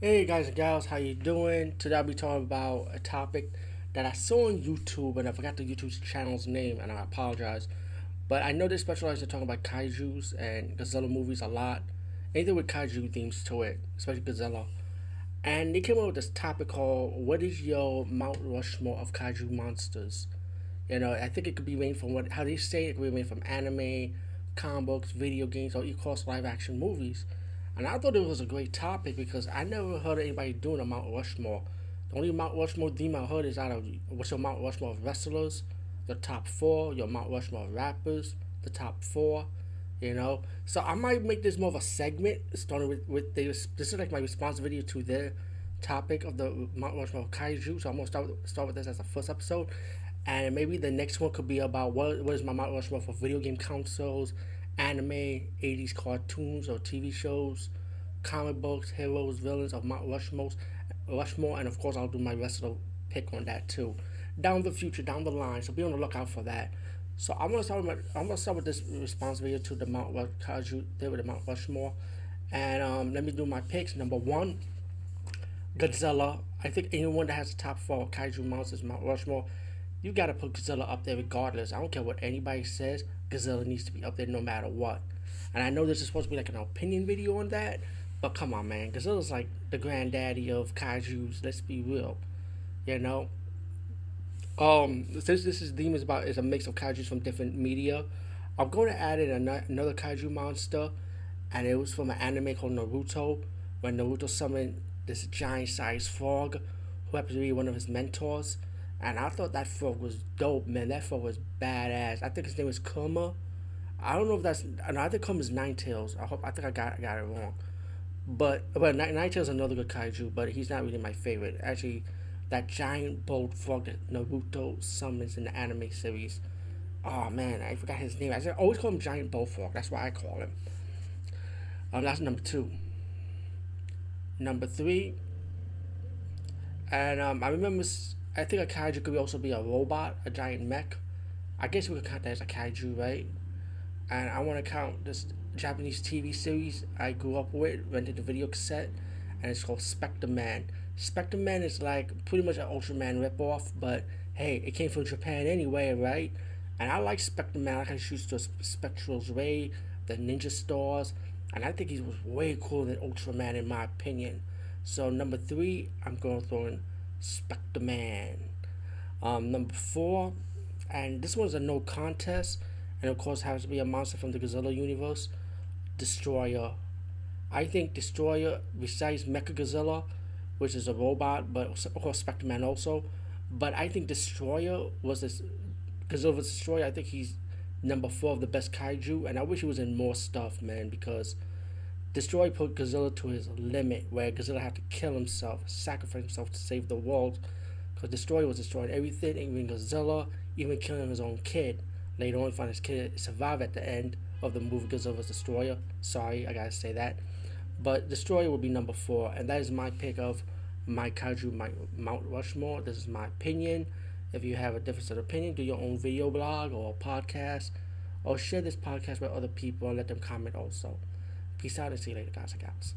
Hey guys and gals, how you doing? Today I'll be talking about a topic that I saw on YouTube and I forgot the YouTube channel's name and I apologize. But I know they specialize in talking about kaijus and Godzilla movies a lot. Anything with kaiju themes to it, especially Godzilla. And they came up with this topic called "What is your Mount Rushmore of kaiju monsters?" I think it could be made from how they say it could be made from anime, comic books, video games, or of course live action movies. And I thought it was a great topic because I never heard of anybody doing a Mount Rushmore. The only Mount Rushmore theme I heard is out of what's your Mount Rushmore of wrestlers, the top four, your Mount Rushmore of rappers, the top four. So I might make this more of a segment, starting with this is like my response video to their topic of the Mount Rushmore of Kaiju. So I'm gonna start with this as the first episode, and maybe the next one could be about what is my Mount Rushmore for video game consoles, anime, 80s cartoons or TV shows, comic books, heroes, villains of Mount Rushmore, and of course I'll do my wrestler pick on that too. Down the future, down the line, so be on the lookout for that. So I'm gonna start with this response video to the Mount Kaiju there with the Mount Rushmore, and let me do my picks. Number one, Godzilla. I think anyone that has the top four kaiju monsters Mount Rushmore, you gotta put Godzilla up there regardless. I don't care what anybody says. Godzilla needs to be up there no matter what. And I know this is supposed to be like an opinion video on that, but come on, man. Godzilla's like the granddaddy of kaiju's. Let's be real, you know. Since this is theme is a mix of kaiju's from different media, I'm going to add in another kaiju monster, and it was from an anime called Naruto, when Naruto summoned this giant-sized frog, who happened to be one of his mentors. And I thought that frog was dope, man. That frog was badass. I think his name is Kuma. I don't know if that's. No, I think Kuma's Nine Tails. I think I got it wrong. But Nine Tails is another good kaiju, but he's not really my favorite. Actually, that giant bold frog that Naruto summons in the anime series. Oh man, I forgot his name. I always call him Giant Bullfrog. That's why I call him. That's number two. Number three, and I remember. I think a kaiju could also be a robot, a giant mech. I guess we could count that as a kaiju, right? And I want to count this Japanese TV series I grew up with, rented the video cassette, and it's called Spectre Man. Spectre Man is like pretty much an Ultraman ripoff, but hey, it came from Japan anyway, right? And I like Spectre Man. I like how he shoots the Spectral's ray, the ninja stars, and I think he was way cooler than Ultraman in my opinion. So number three, I'm going to throw in Spectre Man. Number four, and this one's a no contest, and of course has to be a monster from the Godzilla universe, Destroyer. I think Destroyer, besides Mechagodzilla, which is a robot, but of course Spectre Man also, but I think Destroyer was this Godzilla's Destroyer. I think he's number four of the best kaiju, and I wish he was in more stuff, man, because Destroyer put Godzilla to his limit, where Godzilla had to kill himself, sacrifice himself to save the world. Because Destroyer was destroying everything, even Godzilla, even killing his own kid. Later on, find his kid survive at the end of the movie Godzilla's Destroyer. Sorry, I gotta say that. But Destroyer will be number four, and that is my pick of my kaiju, my Mount Rushmore. This is my opinion. If you have a difference of opinion, do your own video blog or podcast, or share this podcast with other people and let them comment also. Peace out and see you later, guys and gals.